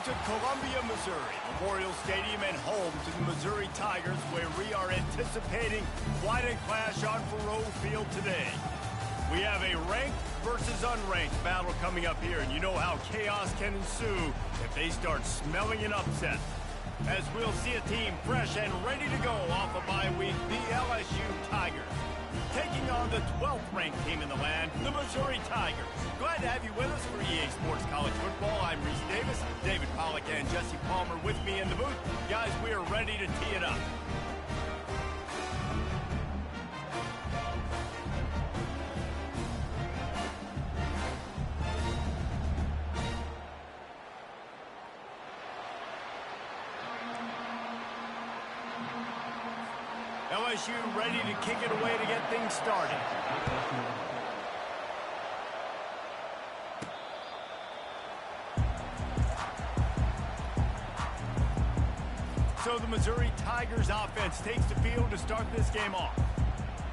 to Columbia, Missouri, Memorial Stadium and home to the Missouri Tigers, where we are anticipating quite a clash on Faroe Field today. We have a ranked versus unranked battle coming up here, and you know how chaos can ensue if they start smelling an upset. As we'll see a team fresh and ready to go off a bye week, the LSU Tigers, taking on the 12th ranked team in the land, the Missouri Tigers. Glad to have you with us for EA Sports College Football. I'm Reese Davis, David Pollack and Jesse Palmer with me in the booth. Guys, we are ready to tee it up. LSU ready to kick it away to get things started. So the Missouri Tigers offense takes the field to start this game off.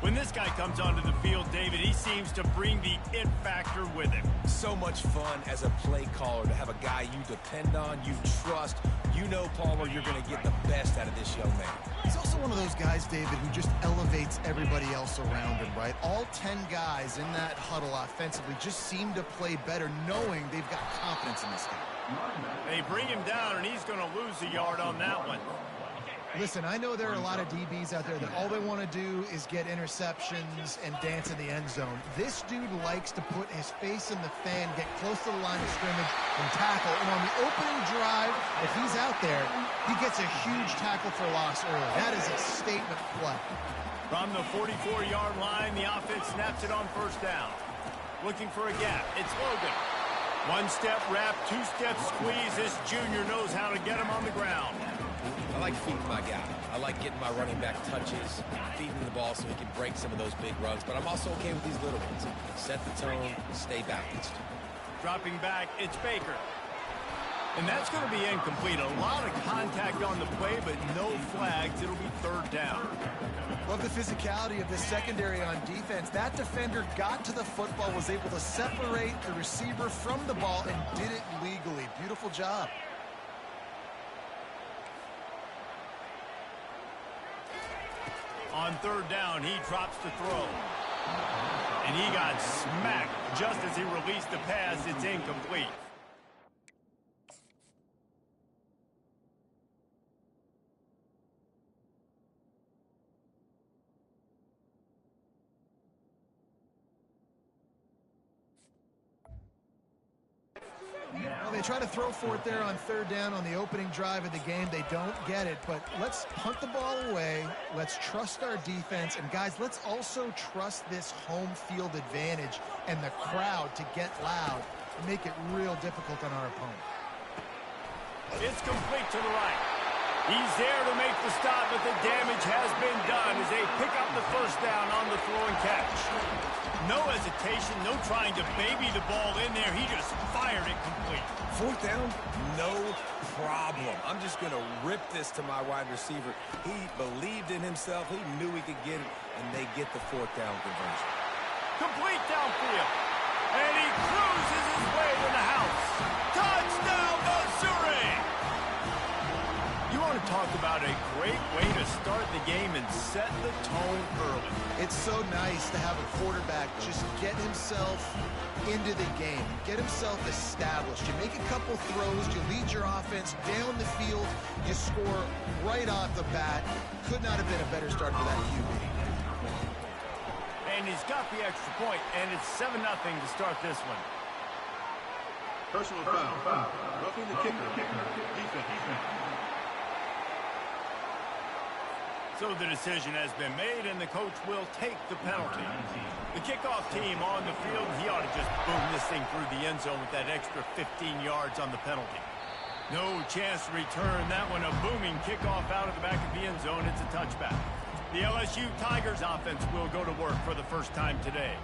When this guy comes onto the field, David, he seems to bring the it factor with him. So much fun as a play caller to have a guy you depend on, you trust. You know, Palmer, you're going to get the best out of this young man. He's also one of those guys, David, who just elevates everybody else around him, right? All 10 guys in that huddle offensively just seem to play better knowing they've got confidence in this guy. They bring him down, and he's going to lose a yard on that one. Listen, I know there are a lot of DBs out there that all they want to do is get interceptions and dance in the end zone. This dude likes to put his face in the fan, get close to the line of scrimmage, and tackle. And on the opening drive, if he's out there, he gets a huge tackle for loss early. That is a statement play. From the 44-yard line, the offense snaps it on first down. Looking for a gap. It's Logan. One-step wrap, two-step squeeze. This junior knows how to get him on the ground. I like feeding my guy. I like getting my running back touches, feeding the ball so he can break some of those big runs, but I'm also okay with these little ones. Set the tone, stay balanced. Dropping back, it's Baker. And that's going to be incomplete. A lot of contact on the play, but no flags. It'll be third down. Love the physicality of this secondary on defense. That defender got to the football, was able to separate the receiver from the ball, and did it legally. Beautiful job. On third down, he drops to throw. And he got smacked just as he released the pass. It's incomplete. Well, they try to throw for it there on third down on the opening drive of the game. They don't get it, but let's punt the ball away. Let's trust our defense. And, guys, let's also trust this home field advantage and the crowd to get loud and make it real difficult on our opponent. It's complete to the right. He's there to make the stop, but the damage has been done as they pick up the first down on the throw and catch. No hesitation, no trying to baby the ball in there. He just fired it complete. Fourth down, no problem. I'm just going to rip this to my wide receiver. He believed in himself. He knew he could get it, and they get the fourth down conversion. Complete downfield. And he cruises his way to the house. Touchdown, Missouri! You want to talk about a great way to start the game and set the tone early. It's so nice to have a quarterback just get himself into the game, get himself established. You make a couple throws, you lead your offense down the field, you score right off the bat. Could not have been a better start for that QB. And he's got the extra point, and it's 7-0 to start this one. Personal foul. Roughing the kicker. Defense. So the decision has been made, and the coach will take the penalty. The kickoff team on the field, he ought to just boom this thing through the end zone with that extra 15 yards on the penalty. No chance to return that one. A booming kickoff out of the back of the end zone. It's a touchback. The LSU Tigers offense will go to work for the first time today.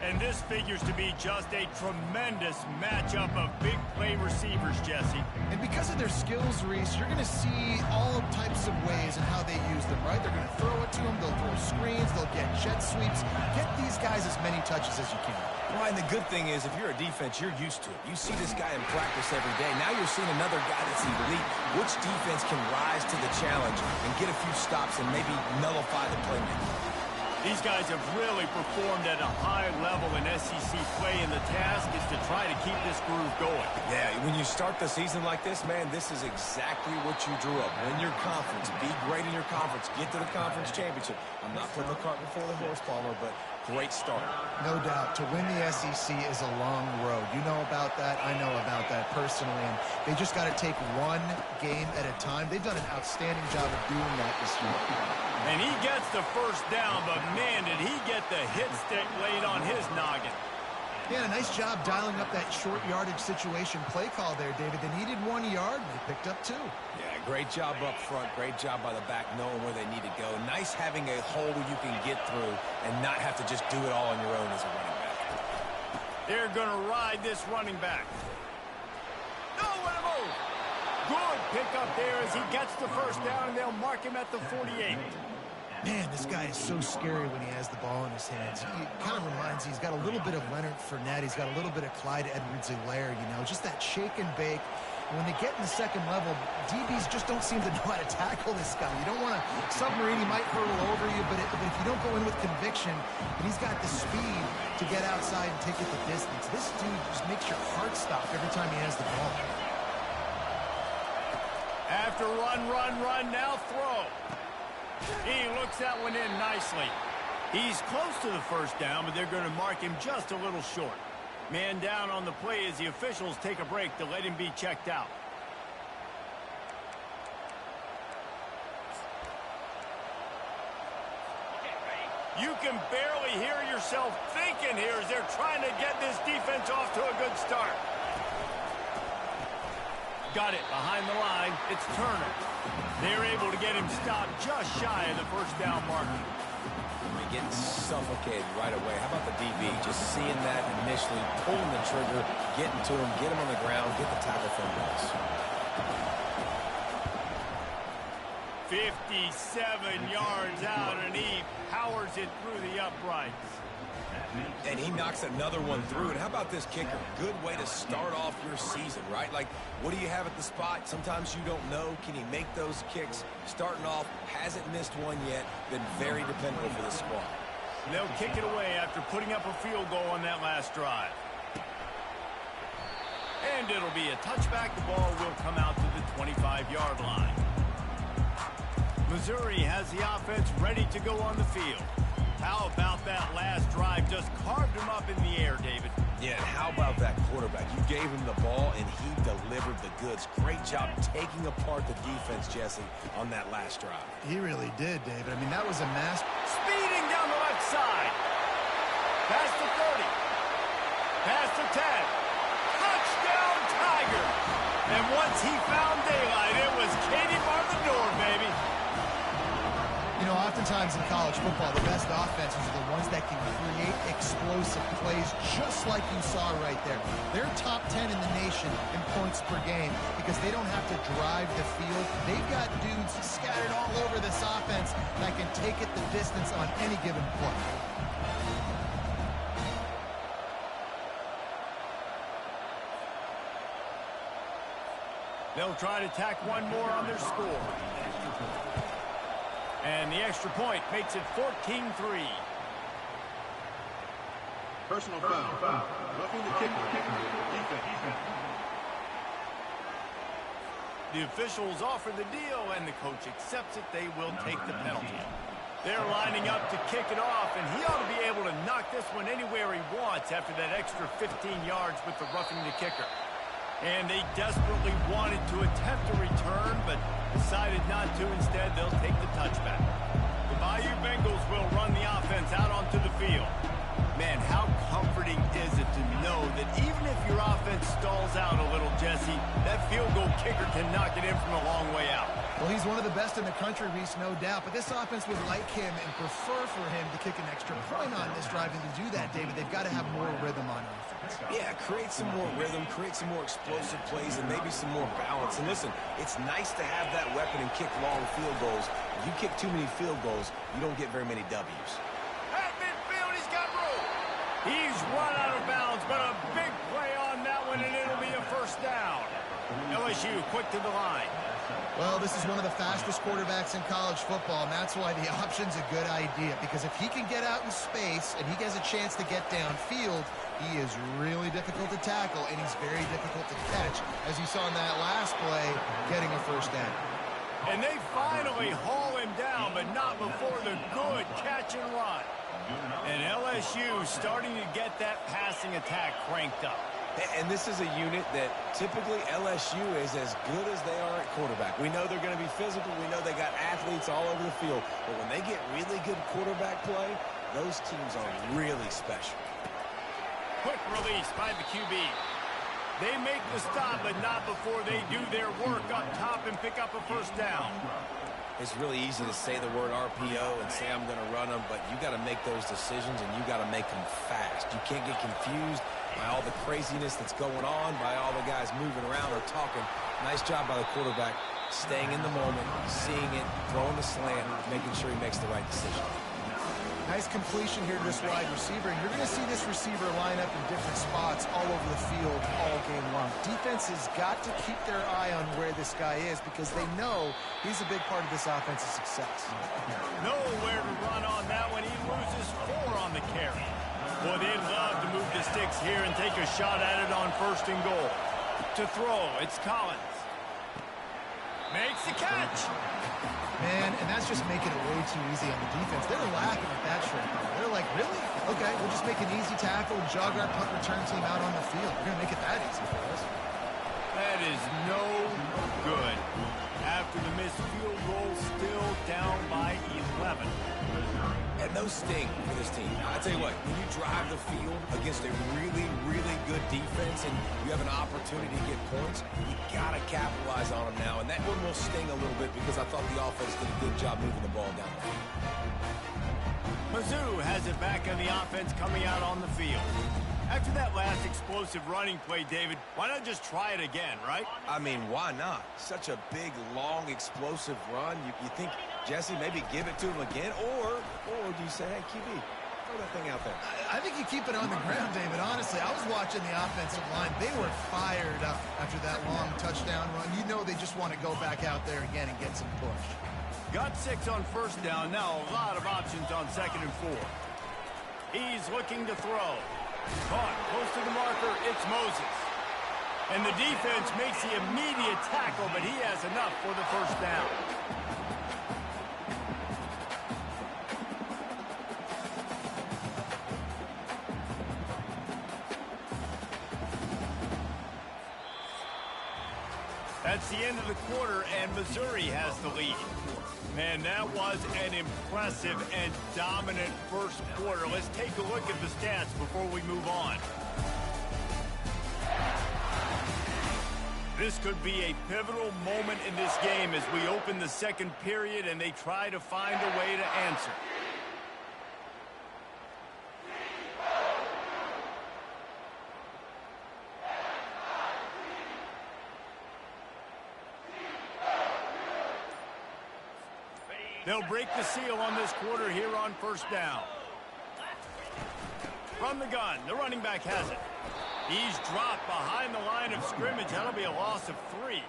And this figures to be just a tremendous matchup of big play receivers, Jesse. And because of their skills, Reese, you're going to see all types of ways and how they use them, right? They're going to throw it to them. They'll throw screens. They'll get jet sweeps. Get these guys as many touches as you can. Ryan, the good thing is if you're a defense, you're used to it. You see this guy in practice every day. Now you're seeing another guy that's elite. Which defense can rise to the challenge and get a few stops and maybe nullify the playmaking? These guys have really performed at a high level in SEC play, and the task is to try to keep this groove going. Yeah, when you start the season like this, man, this is exactly what you drew up. Win your conference, be great in your conference, get to the conference championship. I'm not putting the cart before the horse, Palmer, but great start. No doubt. To win the SEC is a long road. You know about that. I know about that personally. And they just got to take one game at a time. They've done an outstanding job of doing that this year. And he gets the first down, but man, did he get the hit stick laid on his noggin. Yeah, a nice job dialing up that short yardage situation play call there, David. They needed 1 yard, and they picked up 2. Yeah, great job up front. Great job by the back knowing where they need to go. Nice having a hole where you can get through and not have to just do it all on your own as a running back. They're going to ride this running back. Nowhere to move. Good pickup there as he gets the first down, and they'll mark him at the 48. Man, this guy is so scary when he has the ball in his hands. He kind of reminds me, he's got a little bit of Leonard Fournette. He's got a little bit of Clyde Edwards-Helaire, you know, just that shake and bake. And when they get in the second level, DBs just don't seem to know how to tackle this guy. You don't want to submarine. He might hurdle over you, but if you don't go in with conviction, and he's got the speed to get outside and take it the distance, this dude just makes your heart stop every time he has the ball. After run, now throw. He looks that one in nicely. He's close to the first down, but they're going to mark him just a little short. Man down on the play as the officials take a break to let him be checked out. You can barely hear yourself thinking here as they're trying to get this defense off to a good start. Got it behind the line. It's Turner. They're able to get him stopped just shy of the first down marker. They're getting suffocated right away. How about the DB? Just seeing that initially, pulling the trigger, getting to him, get him on the ground, get the tackle from us. 57 yards out, and he powers it through the uprights. And he knocks another one through. And how about this kicker? Good way to start off your season, right? Like, what do you have at the spot? Sometimes you don't know. Can he make those kicks? Starting off, hasn't missed one yet. Been very dependable for the squad. They'll kick it away after putting up a field goal on that last drive. And it'll be a touchback. The ball will come out to the 25-yard line. Missouri has the offense ready to go on the field. How about that last drive? Just carved him up in the air, David. Yeah, and how about that quarterback? You gave him the ball, and he delivered the goods. Great job taking apart the defense, Jesse, on that last drive. He really did, David. I mean, that was a mass. Speeding down the left side. Past the 30. Past the 10. Touchdown, Tiger. And once he found daylight, it was Katie bar the door, baby. You know, oftentimes in college football, the best offenses are the ones that can create explosive plays, just like you saw right there. They're top 10 in the nation in points per game because they don't have to drive the field. They've got dudes scattered all over this offense that can take it the distance on any given play. They'll try to tack one more on their score. And the extra point makes it 14-3. Personal foul. Roughing the kicker. Defense. The officials offer the deal, and the coach accepts it. They will take the penalty. They're lining up to kick it off, and he ought to be able to knock this one anywhere he wants after that extra 15 yards with the roughing the kicker. And they desperately wanted to attempt a return, but decided not to. Instead, they'll take the touchback. The Bayou Bengals will run the offense out onto the field. Man, how comforting is it to know that even if your offense stalls out a little, Jesse, that field goal kicker can knock it in from a long way out. Well, he's one of the best in the country, Reese, no doubt. But this offense would like him and prefer for him to kick an extra point on this drive. And to do that, David, they've got to have more rhythm on offense. Yeah, create some more rhythm, create some more explosive plays, and maybe some more balance. And listen, it's nice to have that weapon and kick long field goals. If you kick too many field goals, you don't get very many W's. At midfield, he's got room. He's run out of bounds, but a big play on that one, and it'll be a first down. LSU quick to the line. Well, this is one of the fastest quarterbacks in college football, and that's why the option's a good idea. Because if he can get out in space and he has a chance to get downfield, he is really difficult to tackle, and he's very difficult to catch, as you saw in that last play, getting a first down. And they finally haul him down, but not before the good catch and run. And LSU starting to get that passing attack cranked up. And this is a unit that typically LSU is as good as they are at quarterback. We know they're going to be physical. We know they got athletes all over the field. But when they get really good quarterback play, those teams are really special. Quick release by the QB. They make the stop, but not before they do their work up top and pick up a first down. It's really easy to say the word RPO and say I'm going to run them, but you got to make those decisions, and you got to make them fast. You can't get confused by all the craziness that's going on, by all the guys moving around or talking. Nice job by the quarterback, staying in the moment, seeing it, throwing the slant, making sure he makes the right decision. Nice completion here to this wide receiver, and you're going to see this receiver line up in different spots all over the field all game long. Defense has got to keep their eye on where this guy is because they know he's a big part of this offense's success. Nowhere to run on that one. He loses 4 on the carry. Boy, they'd love to move the sticks here and take a shot at it on first and goal. To throw, it's Collins. Makes the catch. Man, and that's just making it way too easy on the defense. They're laughing at that trick. They're like, really? Okay, we'll just make an easy tackle and jog our punt return team out on the field. We're going to make it that easy for us. That is no good. After the missed field goal, still down by 11. And those sting for this team. I tell you what, when you drive the field against a really, really good defense and you have an opportunity to get points, you got to capitalize on them now. And that one will sting a little bit because I thought the offense did a good job moving the ball down there. Mizzou has it back on the offense coming out on the field. After that last explosive running play, David, why not just try it again, right? I mean, why not? Such a big, long, explosive run. You think, Jesse, maybe give it to him again? Or do you say, hey, QB, throw that thing out there? I think you keep it on the ground, David. Honestly, I was watching the offensive line. They were fired up after that long touchdown run. You know they just want to go back out there again and get some push. Got 6 on first down. Now a lot of options on 2nd and 4. He's looking to throw. Caught close to the marker. It's Moses. And the defense makes the immediate tackle, but he has enough for the first down. That's the end of the quarter, and Missouri has the lead. Man, that was an impressive and dominant first quarter. Let's take a look at the stats before we move on. This could be a pivotal moment in this game as we open the second period and they try to find a way to answer. They'll break the seal on this quarter here on first down. From the gun, the running back has it. He's dropped behind the line of scrimmage. That'll be a loss of 3.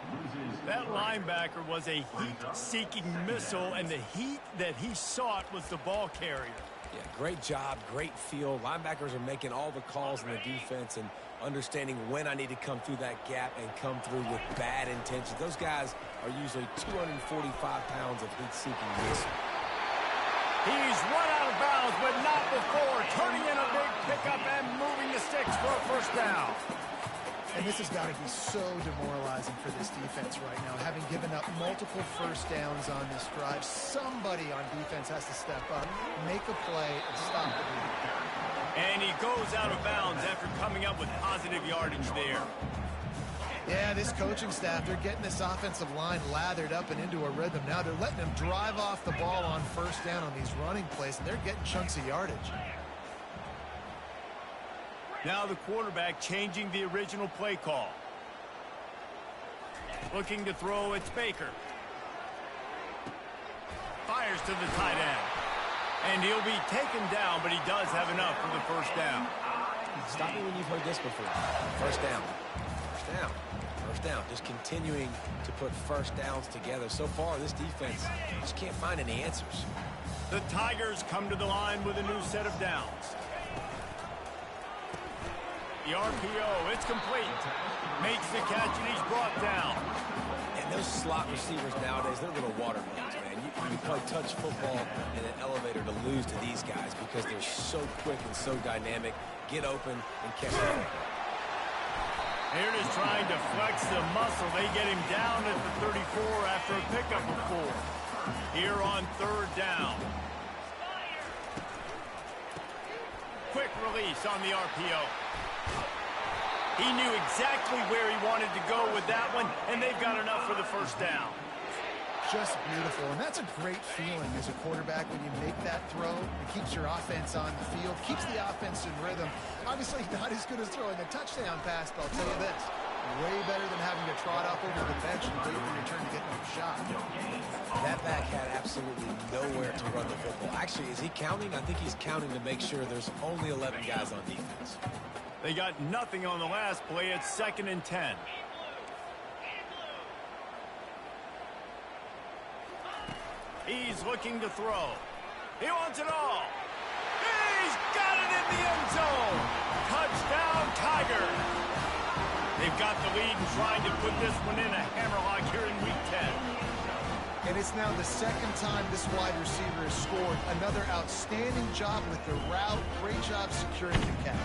That linebacker was a heat-seeking missile, and the heat that he sought was the ball carrier. Yeah, great job, great feel. Linebackers are making all the calls in the defense and understanding when I need to come through that gap and come through with bad intentions. Those guys are usually 245 pounds of heat-seeking missile. He's run out of bounds, but not before. Turning in a big pickup and moving the sticks for a first down. And this has got to be so demoralizing for this defense right now. Having given up multiple first downs on this drive, somebody on defense has to step up, make a play, and stop the lead. And he goes out of bounds after coming up with positive yardage there. Yeah, this coaching staff, they're getting this offensive line lathered up and into a rhythm. Now they're letting them drive off the ball on first down on these running plays, and they're getting chunks of yardage. Now the quarterback changing the original play call. Looking to throw, it's Baker. Fires to the tight end. And he'll be taken down, but he does have enough for the first down. Stop me when you've heard this before. First down. First down. First down. Just continuing to put first downs together. So far, this defense just can't find any answers. The Tigers come to the line with a new set of downs. The RPO, it's complete. Makes the catch, and he's brought down. And those slot receivers nowadays, they're little watermelons, man. You play touch football in an elevator to lose to these guys because they're so quick and so dynamic. Get open and catch it. Here is trying to flex the muscle. They get him down at the 34 after a pickup of 4. Here on third down. Quick release on the RPO. He knew exactly where he wanted to go with that one, and they've got enough for the first down. Just beautiful, and that's a great feeling as a quarterback when you make that throw. It keeps your offense on the field, keeps the offense in rhythm. Obviously not as good as throwing a touchdown pass, but I'll tell you this, way better than having to trot up over the bench and wait for your turn to get another shot. That back had absolutely nowhere to run the football. Actually, is he counting? I think he's counting to make sure there's only 11 guys on defense. They got nothing on the last play. It's 2nd and 10. He's looking to throw. He wants it all. He's got it in the end zone. Touchdown, Tigers. They've got the lead and trying to put this one in a hammerlock here in Week 10. And it's now the second time this wide receiver has scored. Another outstanding job with the route. Great job securing the catch.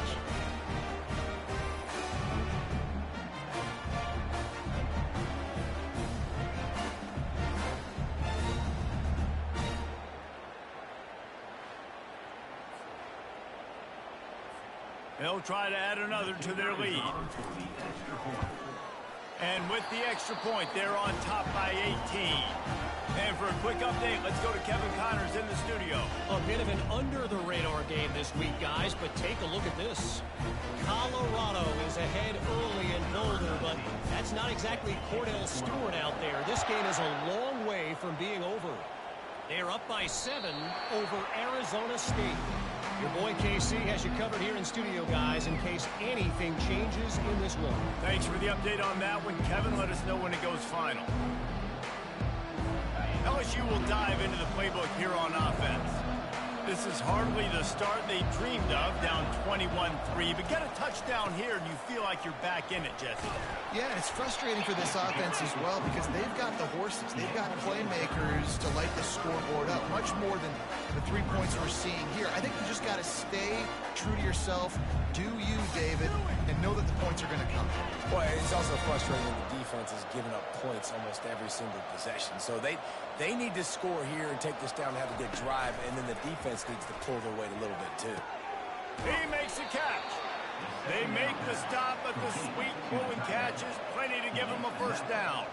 They'll try to add another to their lead. And with the extra point, they're on top by 18. And for a quick update, let's go to Kevin Connors in the studio. A bit of an under-the-radar game this week, guys, but take a look at this. Colorado is ahead early in Boulder, but that's not exactly Cordell Stewart out there. This game is a long way from being over. They're up by 7 over Arizona State. Your boy KC has you covered here in studio, guys, in case anything changes in this one. Thanks for the update on that one, Kevin. Let us know when it goes final. LSU will dive into the playbook here on offense. This is hardly the start they dreamed of, down 21-3, but get a touchdown here and you feel like you're back in it, Jesse. Yeah, it's frustrating for this offense as well because they've got the horses. They've got playmakers to light the scoreboard up, much more than the 3 points we're seeing here. I think you just got to stay true to yourself, do you, David, and know that the points are going to come. Boy, it's also frustrating when the defense is giving up points almost every single possession. So they need to score here and take this down and have a good drive, and then the defense needs to pull their weight a little bit too. He makes a catch. They make the stop, but the sweet pulling catch is plenty to give them a first down.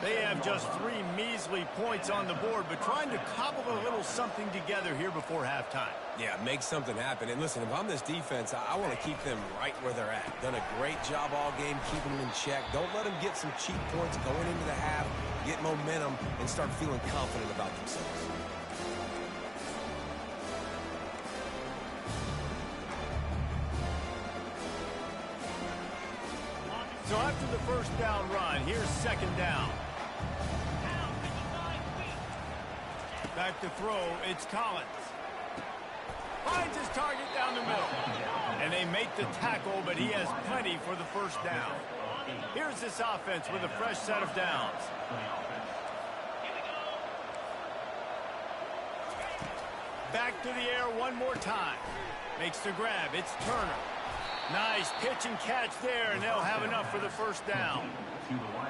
They have just 3 measly points on the board, but trying to cobble a little something together here before halftime. Yeah, make something happen. And listen, if I'm this defense, I want to keep them right where they're at. Done a great job all game keeping them in check. Don't let them get some cheap points going into the half, get momentum, and start feeling confident about themselves. So after the first down run, here's 2nd down. Back to throw, it's Collins. Finds his target down the middle. And they make the tackle, but he has plenty for the first down. Here's this offense with a fresh set of downs. Back to the air one more time. Makes the grab, it's Turner. Nice pitch and catch there, and they'll have enough for the first down.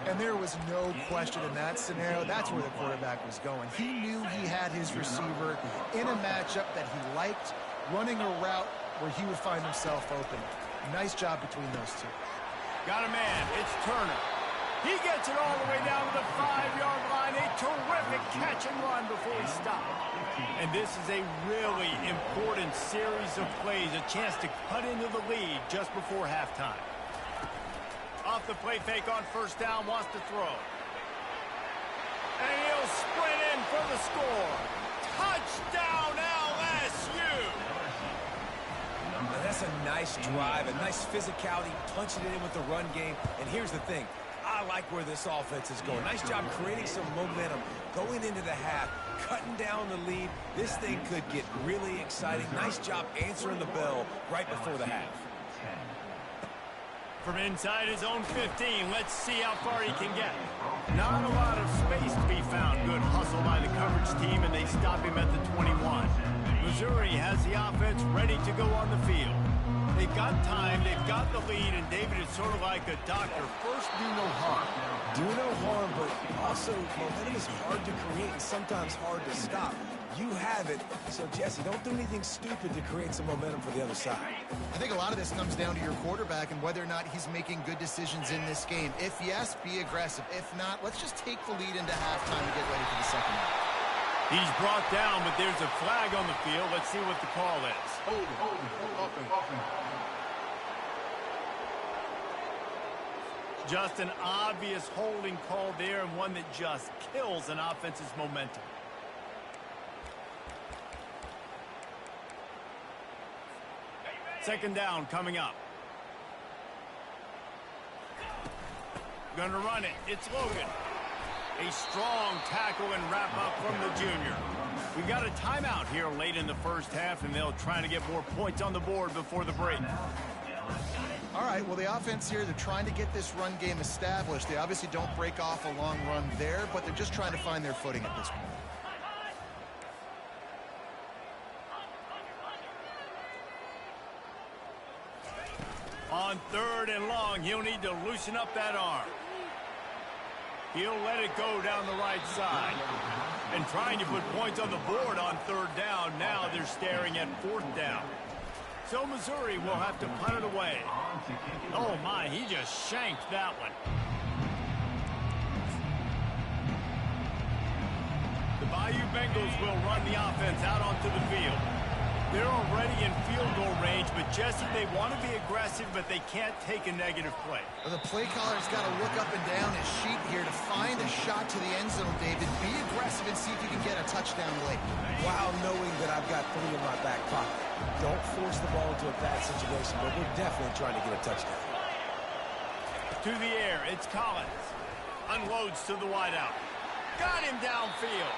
And there was no question in that scenario. That's where the quarterback was going. He knew he had his receiver in a matchup that he liked, running a route where he would find himself open. Nice job between those two. Got a man. It's Turner. He gets it all the way down to the 5-yard line. A terrific catch and run before he stopped. And this is a really important series of plays, a chance to cut into the lead just before halftime. Off the play fake on first down, wants to throw. And he'll sprint in for the score. Touchdown, LSU! Now that's a nice drive, a nice physicality, punching it in with the run game. And here's the thing. I like where this offense is going. Nice job creating some momentum, going into the half, cutting down the lead. This thing could get really exciting. Nice job answering the bell right before the half. From inside his own 15, let's see how far he can get. Not a lot of space to be found. Good hustle by the coverage team, and they stop him at the 21. Missouri has the offense ready to go on the field. They've got time, they've got the lead, and David is sort of like a doctor. First, do no harm. Do no harm, but also momentum is hard to create and sometimes hard to stop. You have it, so Jesse, don't do anything stupid to create some momentum for the other side. I think a lot of this comes down to your quarterback and whether or not he's making good decisions in this game. If yes, be aggressive. If not, let's just take the lead into halftime and get ready for the second half. He's brought down, but there's a flag on the field. Let's see what the call is. Just an obvious holding call there, and one that just kills an offense's momentum. Second down coming up. Gonna run it. It's Logan. A strong tackle and wrap up from the junior. We got a timeout here late in the first half, and they'll try to get more points on the board before the break. All right, well, the offense here, they're trying to get this run game established. They obviously don't break off a long run there, but they're just trying to find their footing at this point. On third and long, he'll need to loosen up that arm. He'll let it go down the right side. And trying to put points on the board on third down. Now they're staring at fourth down. So Missouri will have to punt it away. Oh, my, he just shanked that one. The Bayou Bengals will run the offense out onto the field. They're already in field goal range, but Jesse, they want to be aggressive, but they can't take a negative play. Well, the play caller's got to look up and down his sheet here to find a shot to the end zone, David. Be aggressive and see if you can get a touchdown late. While knowing that I've got 3 in my back pocket. Don't force the ball into a bad situation, but we're definitely trying to get a touchdown. To the air, it's Collins. Unloads to the wideout. Got him downfield.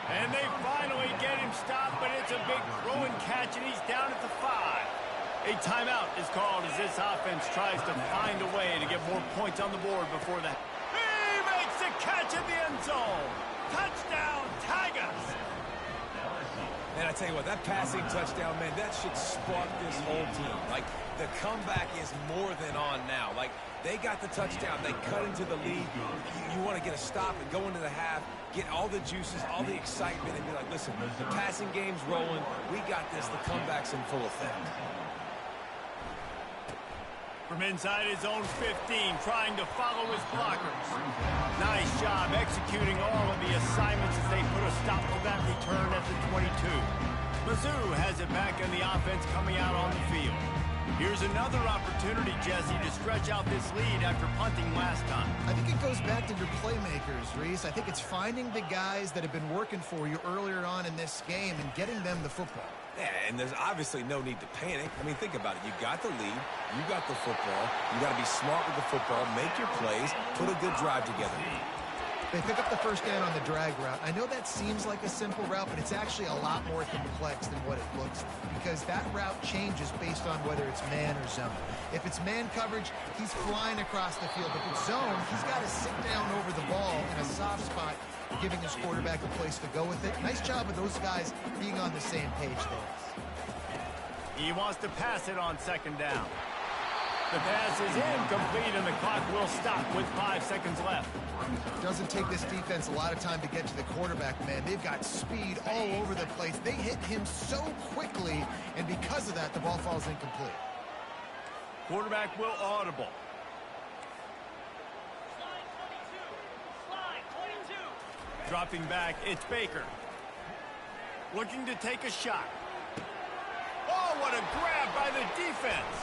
And they finally get him stopped, but it's a big throw and catch, and he's down at the 5. A timeout is called as this offense tries to find a way to get more points on the board before that. He makes the catch at the end zone. Touchdown, Tigers. Man, I tell you what, that passing touchdown, man, that should spark this whole team. Like, the comeback is more than on now. Like, they got the touchdown. They cut into the lead. You want to get a stop and go into the half, get all the juices, all the excitement, and be like, listen, the passing game's rolling. We got this. The comeback's in full effect. From inside his own 15, trying to follow his blockers. Nice job executing all of the assignments as they put a stop to that return at the 22. Mizzou has it back in the offense coming out on the field. Here's another opportunity, Jesse, to stretch out this lead after punting last time. I think it goes back to your playmakers, Reese. I think it's finding the guys that have been working for you earlier on in this game and getting them the football. Yeah, and there's obviously no need to panic. I mean, think about it. You got the lead. You got the football. You got to be smart with the football. Make your plays. Put a good drive together. They pick up the first down on the drag route. I know that seems like a simple route, but it's actually a lot more complex than what it looks like because that route changes based on whether it's man or zone. If it's man coverage, he's flying across the field. If it's zone, he's got to sit down over the ball in a soft spot, giving his quarterback a place to go with it. Nice job of those guys being on the same page there. He wants to pass it on second down. The pass is incomplete, and the clock will stop with 5 seconds left. Doesn't take this defense a lot of time to get to the quarterback, man. They've got speed all over the place. They hit him so quickly, and because of that, the ball falls incomplete. Quarterback will audible. Dropping back, it's Baker. Looking to take a shot. Oh, what a grab by the defense.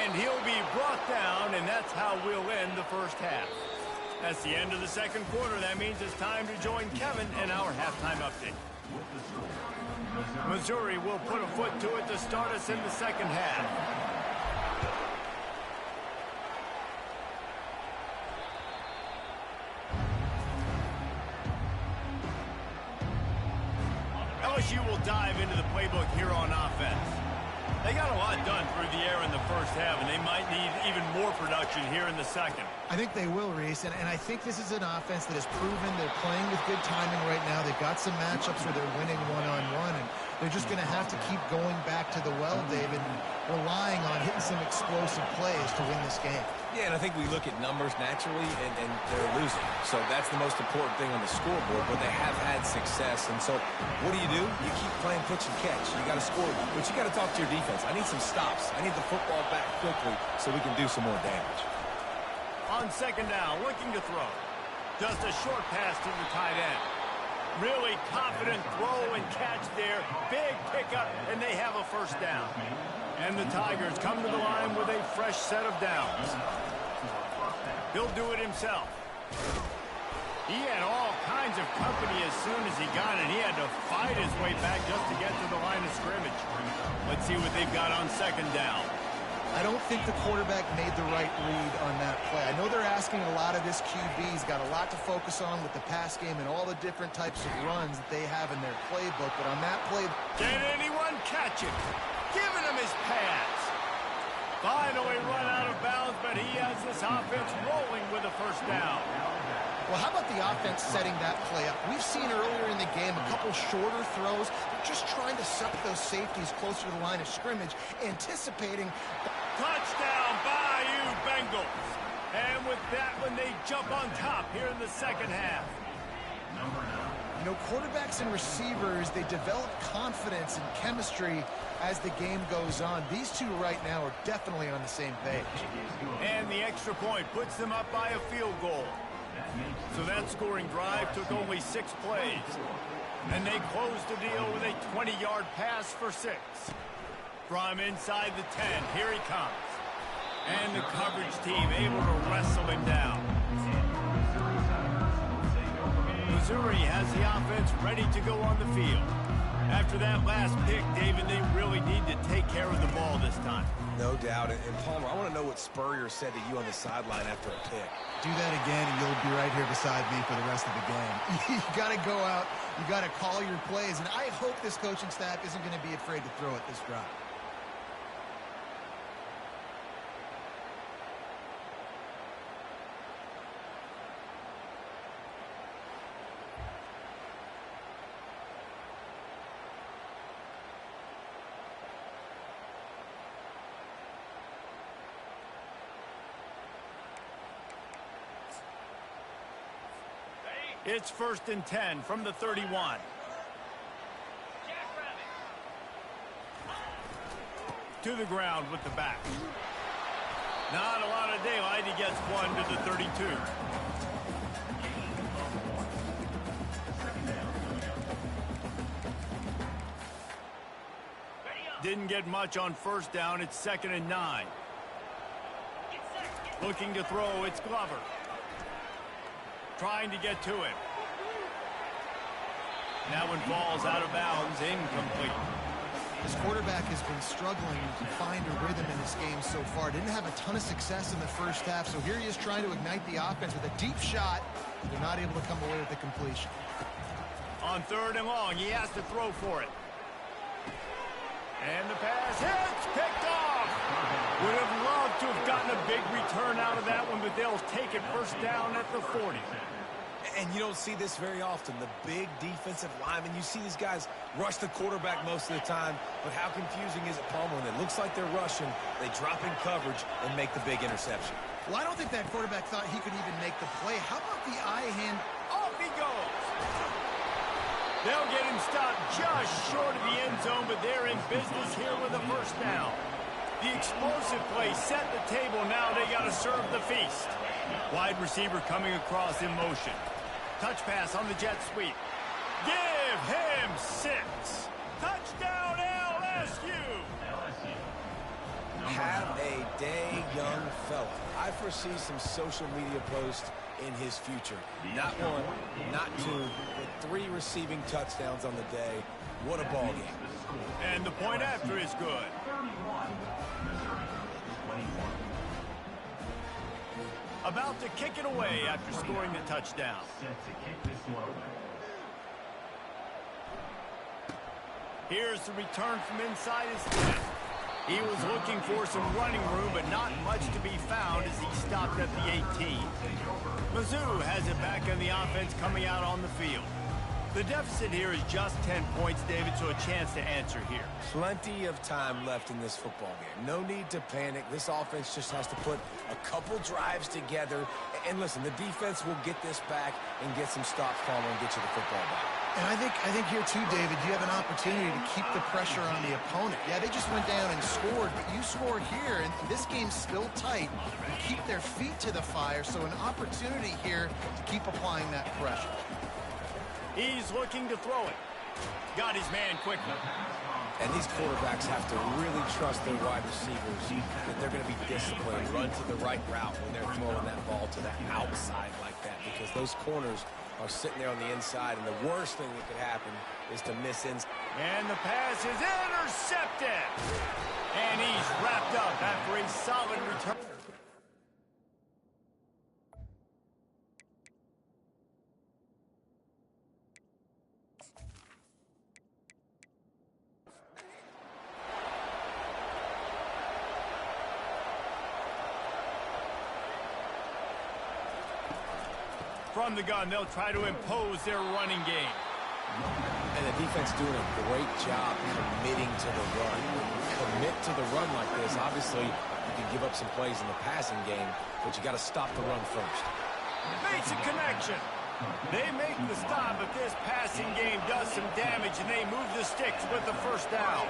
And he'll be brought down, and that's how we'll end the first half. That's the end of the second quarter. That means it's time to join Kevin in our halftime update. Missouri will put a foot to it to start us in the second half. LSU will dive into the playbook here on offense. They got a lot done through the air in the first half, and they might need even more production here in the second. I think they will, Reese, and I think this is an offense that has proven they're playing with good timing right now. They've got some matchups where they're winning one-on-one, and they're just going to have to keep going back to the well, David, and relying on hitting some explosive plays to win this game. Yeah, and I think we look at numbers naturally, and they're losing. So that's the most important thing on the scoreboard, but they have had success. And so what do? You keep playing pitch and catch. You got to score, but you got to talk to your defense. I need some stops. I need the football back quickly so we can do some more damage. On second down, looking to throw. Just a short pass to the tight end. Really confident throw and catch there. Big pickup, and they have a first down. And the Tigers come to the line with a fresh set of downs. He'll do it himself. He had all kinds of company as soon as he got it. He had to fight his way back just to get to the line of scrimmage. Let's see what they've got on second down. I don't think the quarterback made the right read on that play. I know they're asking a lot of this QB. He's got a lot to focus on with the pass game and all the different types of runs that they have in their playbook. But on that play... Can anyone catch it? Giving him his pass. Finally run out of bounds, but he has this offense rolling with a first down. Well, how about the offense setting that play up? We've seen earlier in the game a couple shorter throws. They're just trying to suck those safeties closer to the line of scrimmage, anticipating... Touchdown, Bayou Bengals. And with that one, they jump on top here in the second half. You know, quarterbacks and receivers, they develop confidence and chemistry as the game goes on. These two right now are definitely on the same page. And the extra point puts them up by a field goal. So that scoring drive took only 6 plays. And they closed the deal with a 20-yard pass for 6. From inside the 10, here he comes. And the coverage team able to wrestle him down. Missouri has the offense ready to go on the field. After that last pick, David, they really need to take care of the ball this time. No doubt. And Palmer, I want to know what Spurrier said to you on the sideline after a pick. Do that again, and you'll be right here beside me for the rest of the game. You got to go out. You got to call your plays. And I hope this coaching staff isn't going to be afraid to throw it this drive. It's 1st and 10 from the 31. To the ground with the back. Not a lot of daylight. He gets one to the 32. Didn't get much on first down. It's 2nd and 9. Looking to throw. It's Glover. Trying to get to him. That one falls out of bounds, incomplete. This quarterback has been struggling to find a rhythm in this game so far. Didn't have a ton of success in the first half, so here he is trying to ignite the offense with a deep shot. They're not able to come away with the completion. On 3rd and long, he has to throw for it. And the pass hits, picked off. Would have loved to have gotten a big return out of that one, but they'll take it first down at the 40. And you don't see this very often. The big defensive linemen, you see these guys rush the quarterback most of the time, but how confusing is it, Palmer? When it looks like they're rushing, they drop in coverage and make the big interception. Well, I don't think that quarterback thought he could even make the play. How about the eye hand? Off he goes. They'll get him stopped just short of the end zone, but they're in business here with a first down. The explosive play set the table. Now they got to serve the feast. Wide receiver coming across in motion. Touch pass on the jet sweep. Give him 6. Touchdown LSU. Have a day, young fella. I foresee some social media posts in his future. Not 1, not 2, but 3 receiving touchdowns on the day. What a ball game. And the point after is good. About to kick it away after scoring the touchdown. Here's the return from inside his 10. He was looking for some running room, but not much to be found as he stopped at the 18. Mizzou has it back on the offense coming out on the field. The deficit here is just 10 points, David, so a chance to answer here. Plenty of time left in this football game. No need to panic. This offense just has to put a couple drives together. And listen, the defense will get this back and get some stops calling and get you the football back. And I think here too, David, you have an opportunity to keep the pressure on the opponent. Yeah, they just went down and scored, but you scored here, and this game's still tight. You keep their feet to the fire, so an opportunity here to keep applying that pressure. He's looking to throw it. Got his man quickly. And these quarterbacks have to really trust their wide receivers that they're going to be disciplined, run to the right route when they're throwing that ball to the outside like that, because those corners are sitting there on the inside, and the worst thing that could happen is to miss inside. And the pass is intercepted. And he's wrapped up after a solid return. From the gun, they'll try to impose their running game. And the defense doing a great job committing to the run. Commit to the run like this. Obviously, you can give up some plays in the passing game, but you got to stop the run first. Makes a connection. They make the stop, but this passing game does some damage, and they move the sticks with the first down.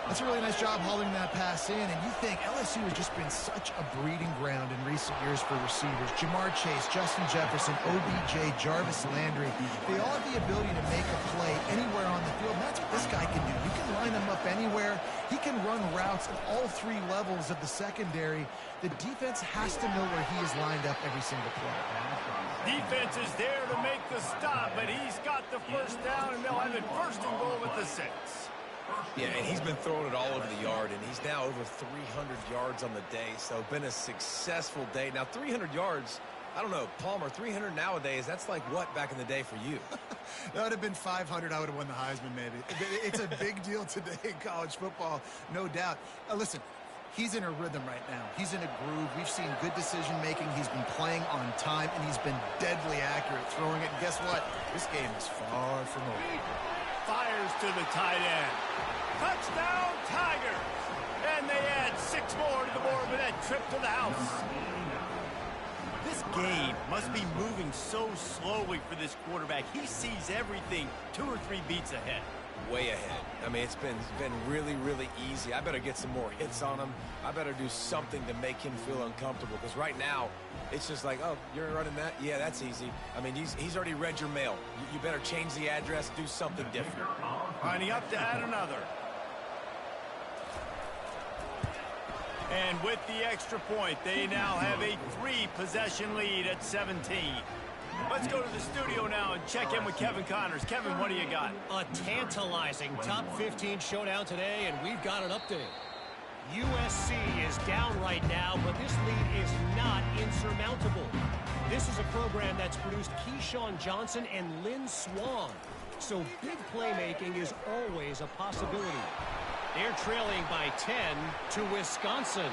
That's a really nice job hauling that pass in, and you think LSU has just been such a breeding ground in recent years for receivers. Jamar Chase, Justin Jefferson, OBJ, Jarvis Landry, they all have the ability to make a play anywhere on the field, and that's what this guy can do. You can line him up anywhere. He can run routes at all 3 levels of the secondary. The defense has to know where he is lined up every single play. Defense is there to make the stop, but he's got the first down, and they'll have it first and goal with the 6. Yeah, and he's been throwing it all over the yard, and he's now over 300 yards on the day, so been a successful day. Now, 300 yards, I don't know, Palmer, 300 nowadays, that's like what back in the day for you? That would have been 500. I would have won the Heisman, maybe. It's a big deal today in college football, no doubt. Listen, he's in a rhythm right now. He's in a groove. We've seen good decision-making. He's been playing on time, and he's been deadly accurate throwing it. And guess what? This game is far from over. Fires to the tight end. Touchdown, Tigers! And they add 6 more to the board with that trip to the house. This game must be moving so slowly for this quarterback. He sees everything 2 or 3 beats ahead. Way ahead. I mean, it's been really, really easy. I better get some more hits on him. I better do something to make him feel uncomfortable, because right now, it's just like, oh, you're running that? Yeah, that's easy. I mean, he's already read your mail. You better change the address, do something different. Lining up to add another. And with the extra point, they now have a 3-possession lead at 17. Let's go to the studio now and check in with Kevin Connors. Kevin, what do you got? A tantalizing top 15 showdown today, and we've got an update. USC is down right now, but this lead is not insurmountable. This is a program that's produced Keyshawn Johnson and Lynn Swann, so big playmaking is always a possibility. They're trailing by 10 to Wisconsin.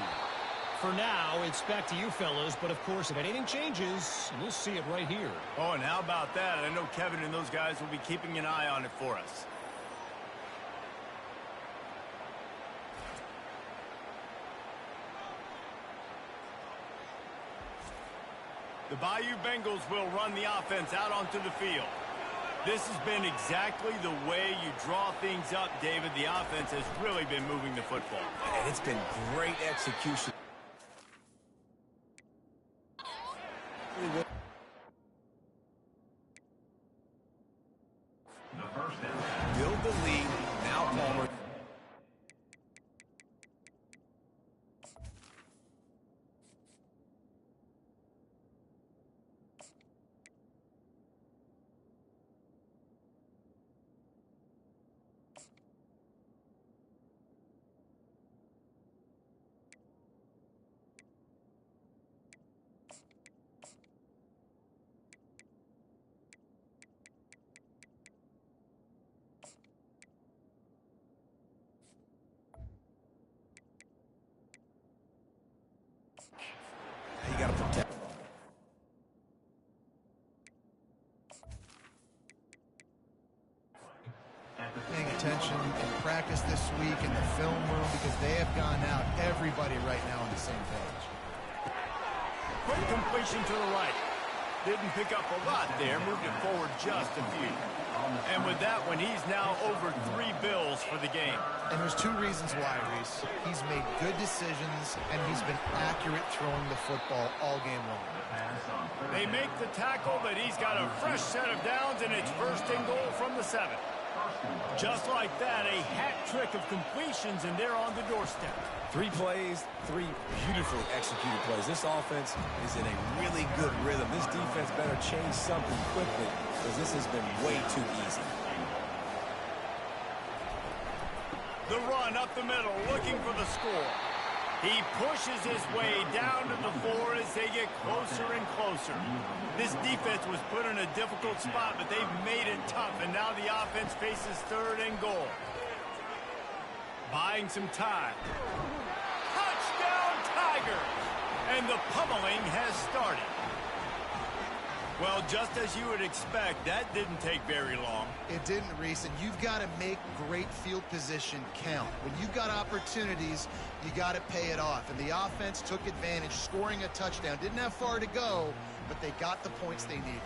For now, it's back to you fellas, but of course, if anything changes, we'll see it right here. Oh, and how about that? I know Kevin and those guys will be keeping an eye on it for us. The Bayou Bengals will run the offense out onto the field. This has been exactly the way you draw things up, David. The offense has really been moving the football. And it's been great execution. Build the lead. Now Palmer. You got to protect. Paying attention in practice this week in the film room because they have gone out, everybody right now on the same page. Quick completion to the right. Didn't pick up a lot there, moved it forward just a few. And with that one, he's now over 3 bills for the game. And there's 2 reasons why, Reese. He's made good decisions, and he's been accurate throwing the football all game long. They make the tackle, but he's got a fresh set of downs, and it's first and goal from the 7. Just like that, a hat trick of completions, and they're on the doorstep. 3 plays, 3 beautifully executed plays. This offense is in a really good rhythm. This defense better change something quickly because this has been way too easy. The run up the middle, looking for the score. He pushes his way down to the 4 as they get closer and closer. This defense was put in a difficult spot, but they've made it tough, and now the offense faces 3rd and goal. Buying some time. Touchdown, Tigers! And the pummeling has started. Well, just as you would expect, that didn't take very long. It didn't, Reese, and you've got to make great field position count. When you've got opportunities, you got to pay it off. And the offense took advantage, scoring a touchdown. Didn't have far to go, but they got the points they needed.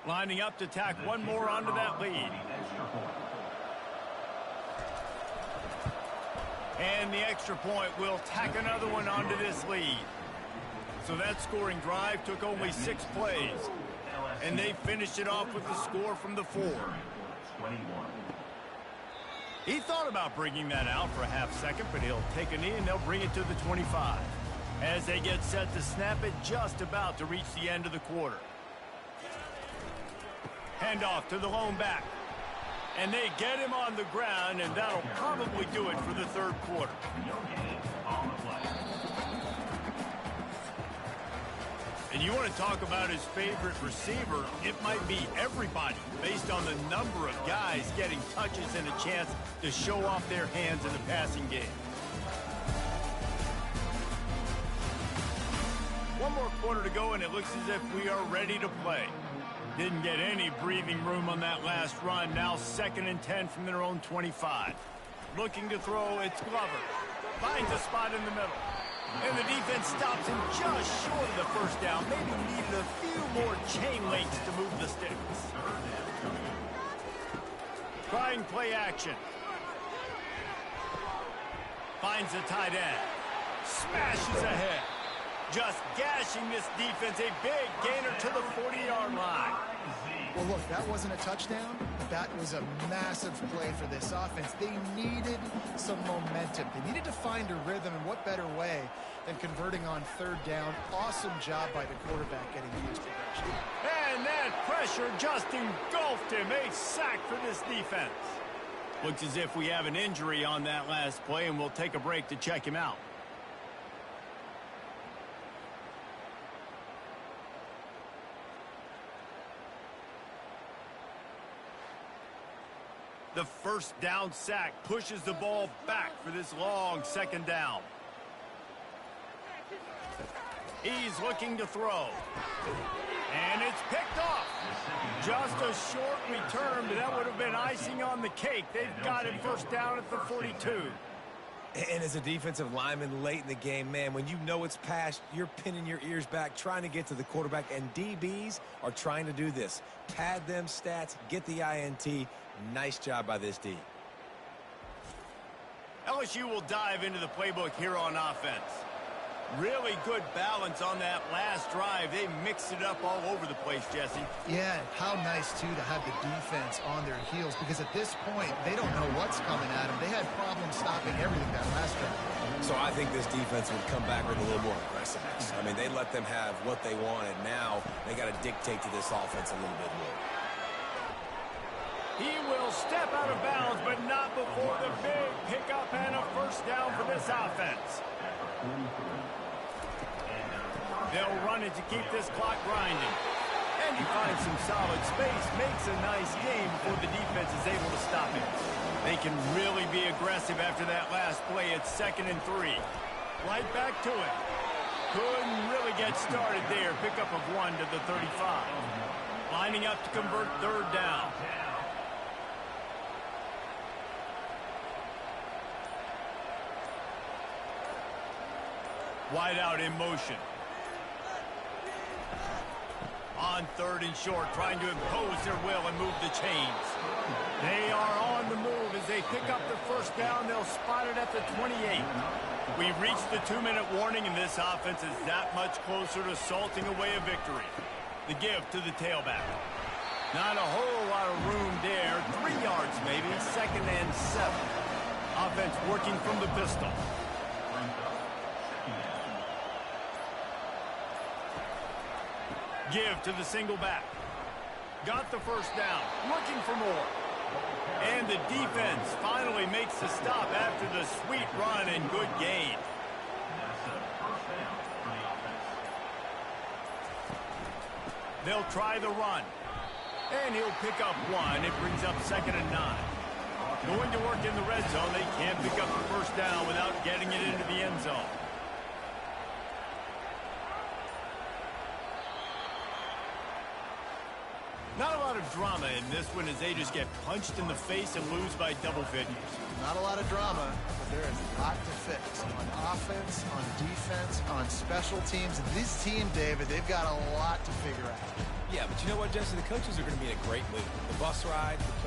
Lining up to tack one more onto that lead. And the extra point will tack another one onto this lead. So that scoring drive took only 6 plays. And they finished it off with the score from the 4. He thought about bringing that out for a half second, but he'll take a knee and they'll bring it to the 25. As they get set to snap it, just about to reach the end of the quarter. Handoff to the lone back. And they get him on the ground, and that'll probably do it for the 3rd quarter. And you want to talk about his favorite receiver, it might be everybody, based on the number of guys getting touches and a chance to show off their hands in the passing game. One more quarter to go, and it looks as if we are ready to play. Didn't get any breathing room on that last run. Now 2nd and 10 from their own 25. Looking to throw, it's Glover. Finds a spot in the middle. And the defense stops him just short of the first down. Maybe needed a few more chain links to move the sticks. Trying play action. Finds the tight end. Smashes ahead. Just gashing this defense. A big gainer to the 40-yard line. Well, look, that wasn't a touchdown. That was a massive play for this offense. They needed some momentum. They needed to find a rhythm, and what better way than converting on 3rd down. Awesome job by the quarterback getting the extra pressure. And that pressure just engulfed him. A sack for this defense. Looks as if we have an injury on that last play, and we'll take a break to check him out. The first down sack pushes the ball back for this long 2nd down. He's looking to throw. And it's picked off. Just a short return, but that would have been icing on the cake. They've got it first down at the 42. And as a defensive lineman late in the game, man, when you know it's past, you're pinning your ears back, trying to get to the quarterback, and DBs are trying to do this. Pad them stats, get the INT. Nice job by this D. LSU will dive into the playbook here on offense. Really good balance on that last drive. They mixed it up all over the place, Jesse. Yeah, how nice, too, to have the defense on their heels, because at this point, they don't know what's coming at them. They had problems stopping everything that last drive. So I think this defense would come back with a little more aggressiveness. I mean, they let them have what they wanted. Now they got to dictate to this offense a little bit more. He will step out of bounds, but not before the big pickup and a first down for this offense. They'll run it to keep this clock grinding. And he finds some solid space, makes a nice game before the defense is able to stop him. They can really be aggressive after that last play. It's 2nd and 3. Right back to it. Couldn't really get started there. Pickup of 1 to the 35. Lining up to convert 3rd down. Wide out in motion. On 3rd and short, trying to impose their will and move the chains. They are on the move as they pick up the first down. They'll spot it at the 28. We've reached the 2-minute warning, and this offense is that much closer to salting away a victory. The give to the tailback. Not a whole lot of room there. 3 yards maybe. 2nd and 7. Offense working from the pistol. Give to the single back. Got the first down. Looking for more. And the defense finally makes the stop after the sweet run and good gain. They'll try the run. And he'll pick up 1. It brings up 2nd and 9. Going to work in the red zone. They can't pick up the first down without getting it into the end zone. Not a lot of drama in this one as they just get punched in the face and lose by double figures. Not a lot of drama, but there is a lot to fix on offense, on defense, on special teams. This team, David, they've got a lot to figure out. Yeah, but you know what, Jesse? The coaches are going to be in a great mood. The bus ride, the play.